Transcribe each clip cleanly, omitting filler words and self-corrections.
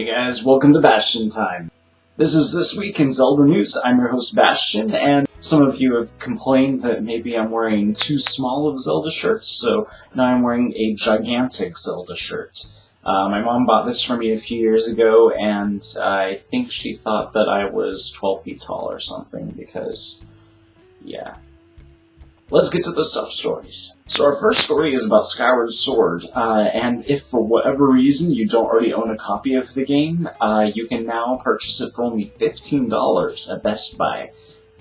Hey guys, welcome to Bastian time. This is This Week in Zelda News. I'm your host Bastian, and some of you have complained that maybe I'm wearing too small of Zelda shirts, so now I'm wearing a gigantic Zelda shirt. My mom bought this for me a few years ago, and I think she thought that I was 12 feet tall or something, because, yeah. Let's get to the stuff stories. So our first story is about Skyward Sword, and if for whatever reason you don't already own a copy of the game, you can now purchase it for only $15 at Best Buy.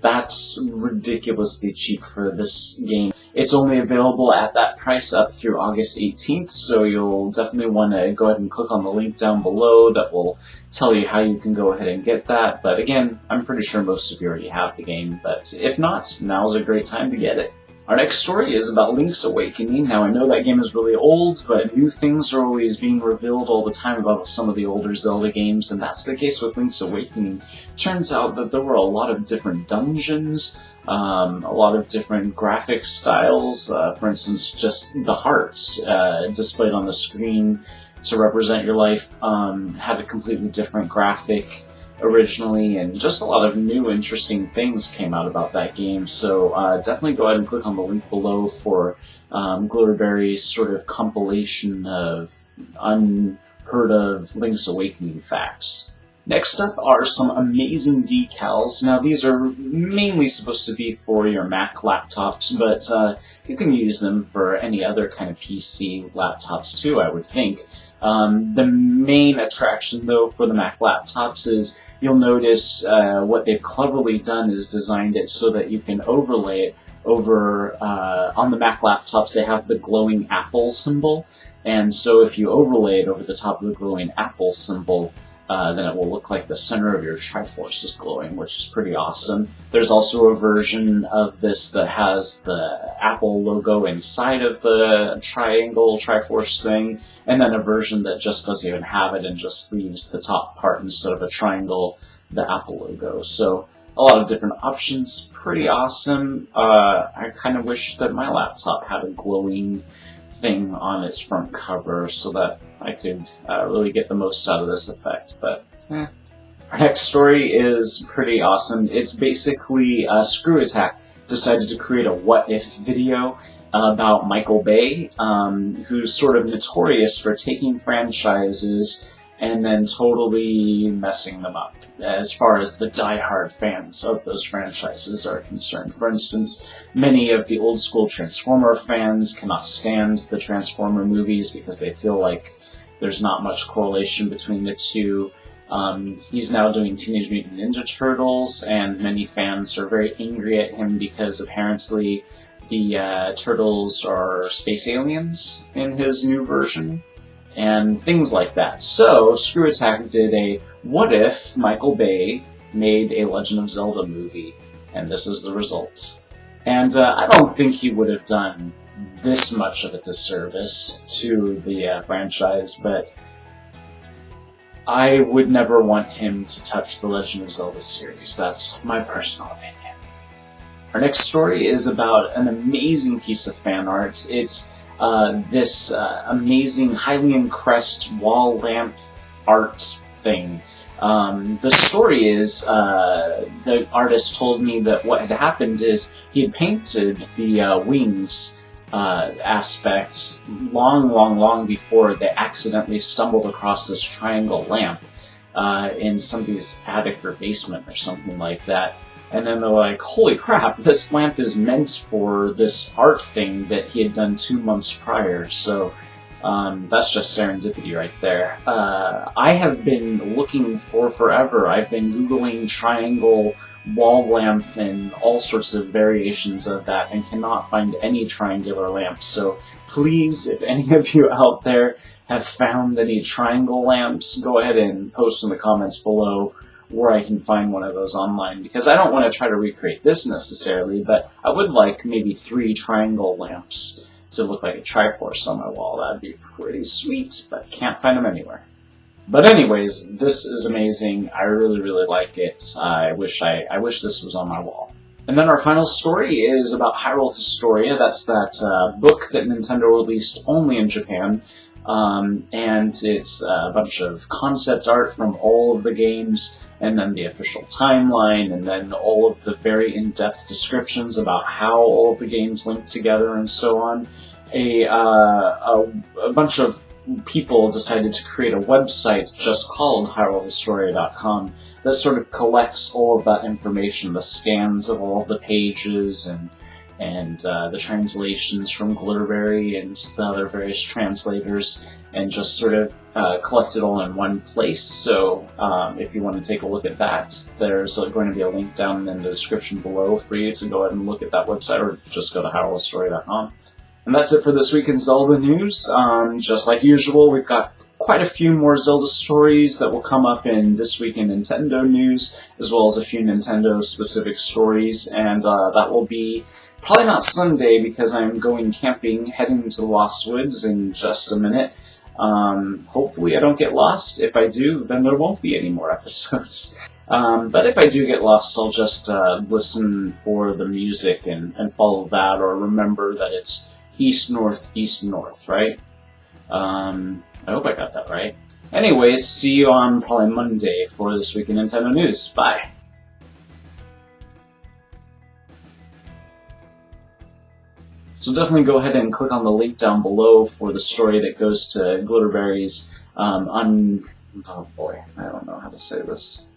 That's ridiculously cheap for this game. It's only available at that price up through August 18th, so you'll definitely want to go ahead and click on the link down below that will tell you how you can go ahead and get that. But again, I'm pretty sure most of you already have the game, but if not, now's a great time to get it. Our next story is about Link's Awakening. Now, I know that game is really old, but new things are always being revealed all the time about some of the older Zelda games, and that's the case with Link's Awakening. Turns out that there were a lot of different dungeons, a lot of different graphic styles. For instance, just the heart displayed on the screen to represent your life had a completely different graphic originally, and just a lot of new interesting things came out about that game, so definitely go ahead and click on the link below for Glitterberry's sort of compilation of unheard of Link's Awakening facts. Next up are some amazing decals. Now these are mainly supposed to be for your Mac laptops, but you can use them for any other kind of PC laptops too, I would think. The main attraction though for the Mac laptops is you'll notice what they've cleverly done is designed it so that you can overlay it over, on the Mac laptops they have the glowing apple symbol, and so if you overlay it over the top of the glowing apple symbol, then it will look like the center of your Triforce is glowing, which is pretty awesome. There's also a version of this that has the Apple logo inside of the triangle Triforce thing, and then a version that just doesn't even have it and just leaves the top part instead of a triangle, the Apple logo. So a lot of different options, pretty awesome. I kind of wish that my laptop had a glowing thing on its front cover so that I could really get the most out of this effect, but Our next story is pretty awesome. It's basically ScrewAttack decided to create a what-if video about Michael Bay, who's sort of notorious for taking franchises and then totally messing them up as far as the die-hard fans of those franchises are concerned. For instance, many of the old-school Transformer fans cannot stand the Transformer movies because they feel like there's not much correlation between the two. He's now doing Teenage Mutant Ninja Turtles, and many fans are very angry at him because apparently the Turtles are space aliens in his new version, and things like that. So, ScrewAttack did a what if Michael Bay made a Legend of Zelda movie, and this is the result. And I don't think he would have done this much of a disservice to the franchise, but I would never want him to touch the Legend of Zelda series. That's my personal opinion. Our next story is about an amazing piece of fan art. It's this amazing Hylian Crest wall lamp art thing. The story is, the artist told me that what had happened is he had painted the wings aspects long before they accidentally stumbled across this triangle lamp in somebody's attic or basement or something like that. And then they're like, holy crap, this lamp is meant for this art thing that he had done 2 months prior, so that's just serendipity right there. I have been looking for forever. I've been Googling triangle wall lamp and all sorts of variations of that and cannot find any triangular lamps. So please, if any of you out there have found any triangle lamps, go ahead and post in the comments below where I can find one of those online, because I don't want to try to recreate this necessarily, but I would like maybe 3 triangle lamps to look like a Triforce on my wall. That'd be pretty sweet, but can't find them anywhere. But anyways, this is amazing. I really like it. I wish this was on my wall. And then our final story is about Hyrule Historia. That's that book that Nintendo released only in Japan. and it's a bunch of concept art from all of the games, and then the official timeline, and then all of the very in-depth descriptions about how all of the games link together and so on. A bunch of people decided to create a website just called HyroHistoria.com that sort of collects all of that information, the scans of all of the pages and the translations from Glitterberry and the other various translators, and just sort of collect it all in one place. So if you want to take a look at that, there's going to be a link down in the description below for you to go ahead and look at that website, or just go to HyroHistoria.com. And that's it for this week in Zelda news. Just like usual, we've got quite a few more Zelda stories that will come up in This Week in Nintendo news, as well as a few Nintendo-specific stories, and that will be probably not Sunday, because I'm going camping, heading to the Lost Woods in just a minute. Hopefully I don't get lost. If I do, then there won't be any more episodes. But if I do get lost, I'll just listen for the music and follow that, or remember that it's east, north, right? I hope I got that right. Anyways, see you on probably Monday for This Week in Nintendo News. Bye! So definitely go ahead and click on the link down below for the story that goes to Glitterberry's oh boy, I don't know how to say this.